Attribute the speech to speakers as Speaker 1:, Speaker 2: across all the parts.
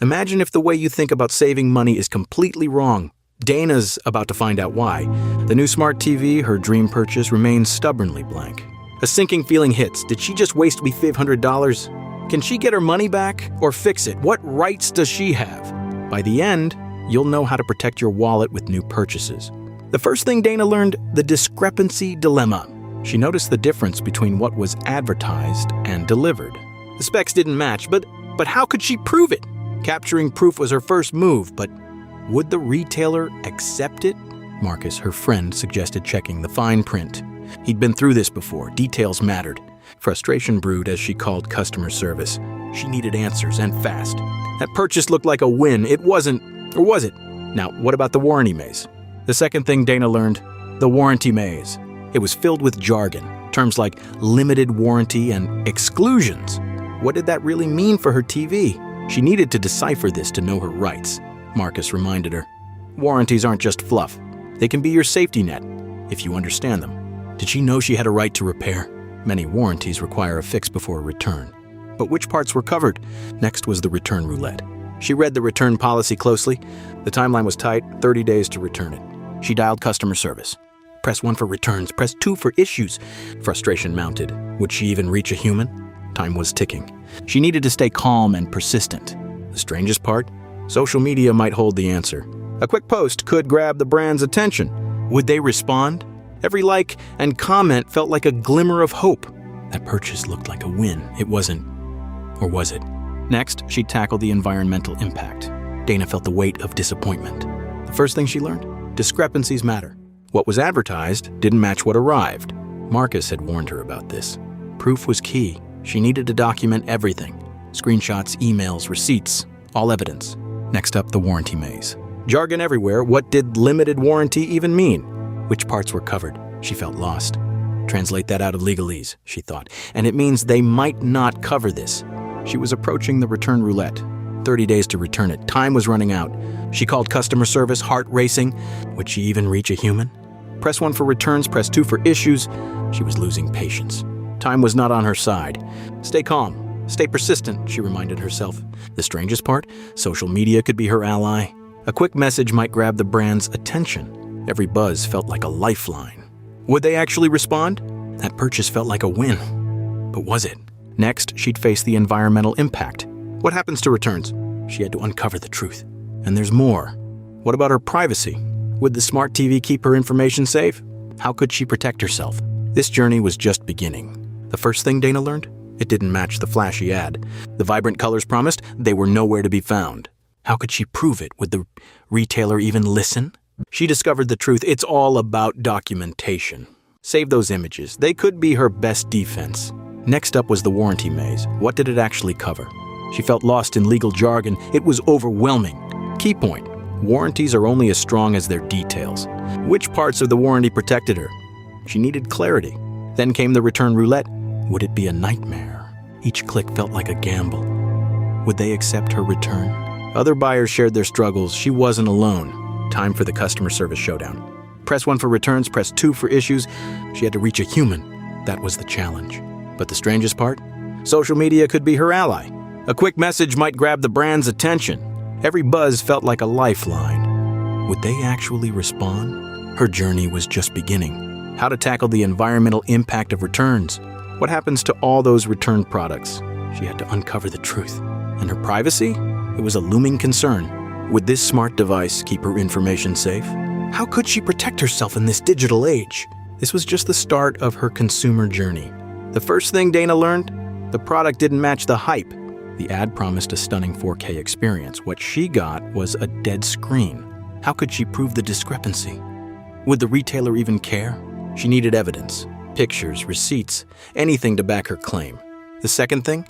Speaker 1: Imagine if the way you think about saving money is completely wrong. Dana's about to find out why. The new smart TV, her dream purchase, remains stubbornly blank. A sinking feeling hits. Did she just waste me $500? Can she get her money back or fix it? What rights does she have? By the end, you'll know how to protect your wallet with new purchases. The first thing Dana learned, the discrepancy dilemma. She noticed the difference between what was advertised and delivered. The specs didn't match, but how could she prove it? Capturing proof was her first move, but would the retailer accept it? Marcus, her friend, suggested checking the fine print. He'd been through this before. Details mattered. Frustration brewed as she called customer service. She needed answers, and fast. That purchase looked like a win. It wasn't, or was it? Now, what about the warranty maze? The second thing Dana learned, the warranty maze. It was filled with jargon, terms like limited warranty and exclusions. What did that really mean for her TV? She needed to decipher this to know her rights. Marcus reminded her. Warranties aren't just fluff. They can be your safety net, if you understand them. Did she know she had a right to repair? Many warranties require a fix before a return. But which parts were covered? Next was the return roulette. She read the return policy closely. The timeline was tight, 30 days to return it. She dialed customer service. Press 1 for returns, press 2 for issues. Frustration mounted. Would she even reach a human? Time was ticking. She needed to stay calm and persistent. The strangest part? Social media might hold the answer. A quick post could grab the brand's attention. Would they respond? Every like and comment felt like a glimmer of hope. That purchase looked like a win. It wasn't. Or was it? Next, she tackled the environmental impact. Dana felt the weight of disappointment. The first thing she learned? Discrepancies matter. What was advertised didn't match what arrived. Marcus had warned her about this. Proof was key. She needed to document everything. Screenshots, emails, receipts, all evidence. Next up, the warranty maze. Jargon everywhere. What did limited warranty even mean? Which parts were covered? She felt lost. Translate that out of legalese, she thought, and it means they might not cover this. She was approaching the return roulette. 30 days to return it. Time was running out. She called customer service, heart racing. Would she even reach a human? Press 1 for returns, press 2 for issues. She was losing patience. Time was not on her side. Stay calm, stay persistent, she reminded herself. The strangest part? Social media could be her ally. A quick message might grab the brand's attention. Every buzz felt like a lifeline. Would they actually respond? That purchase felt like a win. But was it? Next, she'd face the environmental impact. What happens to returns? She had to uncover the truth. And there's more. What about her privacy? Would the smart TV keep her information safe? How could she protect herself? This journey was just beginning. The first thing Dana learned? It didn't match the flashy ad. The vibrant colors promised, they were nowhere to be found. How could she prove it? Would the retailer even listen? She discovered the truth. It's all about documentation. Save those images. They could be her best defense. Next up was the warranty maze. What did it actually cover? She felt lost in legal jargon. It was overwhelming. Key point: warranties are only as strong as their details. Which parts of the warranty protected her? She needed clarity. Then came the return roulette. Would it be a nightmare? Each click felt like a gamble. Would they accept her return? Other buyers shared their struggles. She wasn't alone. Time for the customer service showdown. Press 1 for returns, press 2 for issues. She had to reach a human. That was the challenge. But the strangest part? Social media could be her ally. A quick message might grab the brand's attention. Every buzz felt like a lifeline. Would they actually respond? Her journey was just beginning. How to tackle the environmental impact of returns. What happens to all those returned products? She had to uncover the truth. And her privacy? It was a looming concern. Would this smart device keep her information safe? How could she protect herself in this digital age? This was just the start of her consumer journey. The first thing Dana learned? The product didn't match the hype. The ad promised a stunning 4K experience. What she got was a dead screen. How could she prove the discrepancy? Would the retailer even care? She needed evidence, pictures, receipts, anything to back her claim. The second thing?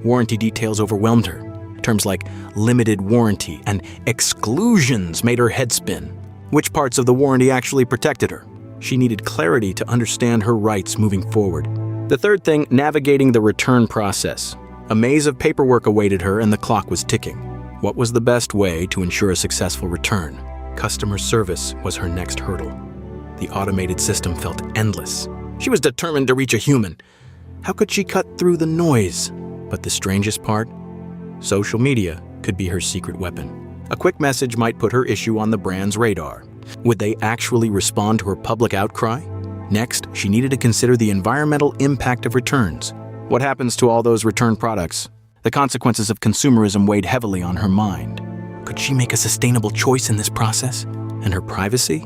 Speaker 1: Warranty details overwhelmed her. Terms like limited warranty and exclusions made her head spin. Which parts of the warranty actually protected her? She needed clarity to understand her rights moving forward. The third thing, navigating the return process. A maze of paperwork awaited her and the clock was ticking. What was the best way to ensure a successful return? Customer service was her next hurdle. The automated system felt endless. She was determined to reach a human. How could she cut through the noise? But the strangest part? Social media could be her secret weapon. A quick message might put her issue on the brand's radar. Would they actually respond to her public outcry? Next, she needed to consider the environmental impact of returns. What happens to all those returned products? The consequences of consumerism weighed heavily on her mind. Could she make a sustainable choice in this process? And her privacy?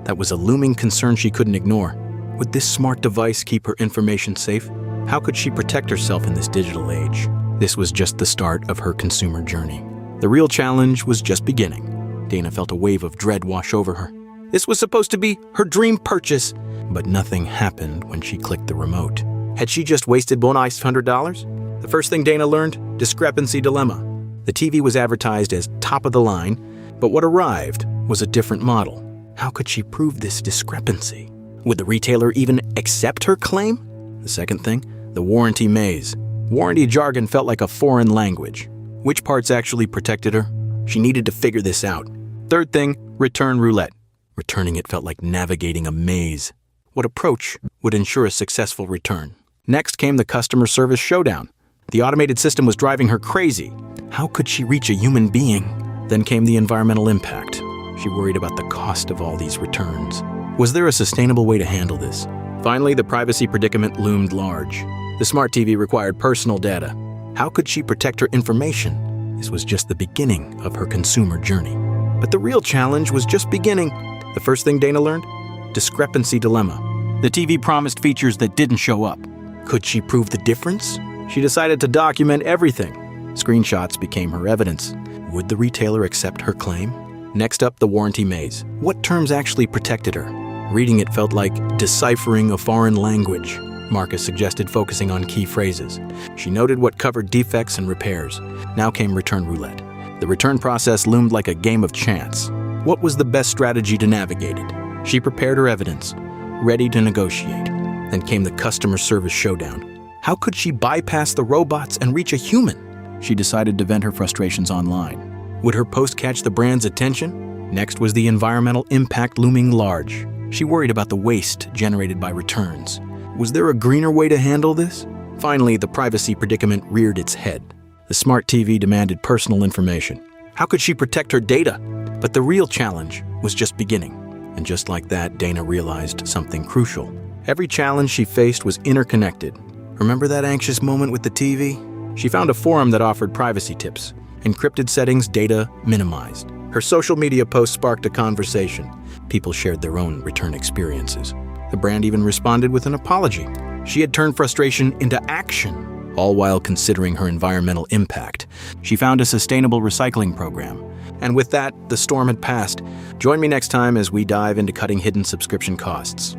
Speaker 1: That was a looming concern she couldn't ignore. Would this smart device keep her information safe? How could she protect herself in this digital age? This was just the start of her consumer journey. The real challenge was just beginning. Dana felt a wave of dread wash over her. This was supposed to be her dream purchase, but nothing happened when she clicked the remote. Had she just wasted $100? The first thing Dana learned, discrepancy dilemma. The TV was advertised as top of the line, but what arrived was a different model. How could she prove this discrepancy? Would the retailer even accept her claim? The second thing, the warranty maze. Warranty jargon felt like a foreign language. Which parts actually protected her? She needed to figure this out. Third thing, return roulette. Returning it felt like navigating a maze. What approach would ensure a successful return? Next came the customer service showdown. The automated system was driving her crazy. How could she reach a human being? Then came the environmental impact. She worried about the cost of all these returns. Was there a sustainable way to handle this? Finally, the privacy predicament loomed large. The smart TV required personal data. How could she protect her information? This was just the beginning of her consumer journey. But the real challenge was just beginning. The first thing Dana learned? Discrepancy dilemma. The TV promised features that didn't show up. Could she prove the difference? She decided to document everything. Screenshots became her evidence. Would the retailer accept her claim? Next up, the warranty maze. What terms actually protected her? Reading it felt like deciphering a foreign language. Marcus suggested focusing on key phrases. She noted what covered defects and repairs. Now came return roulette. The return process loomed like a game of chance. What was the best strategy to navigate it? She prepared her evidence, ready to negotiate. Then came the customer service showdown. How could she bypass the robots and reach a human? She decided to vent her frustrations online. Would her post catch the brand's attention? Next was the environmental impact looming large. She worried about the waste generated by returns. Was there a greener way to handle this? Finally, the privacy predicament reared its head. The smart TV demanded personal information. How could she protect her data? But the real challenge was just beginning. And just like that, Dana realized something crucial. Every challenge she faced was interconnected. Remember that anxious moment with the TV? She found a forum that offered privacy tips. Encrypted settings, data minimized. Her social media posts sparked a conversation. People shared their own return experiences. The brand even responded with an apology. She had turned frustration into action, all while considering her environmental impact. She found a sustainable recycling program. And with that, the storm had passed. Join me next time as we dive into cutting hidden subscription costs.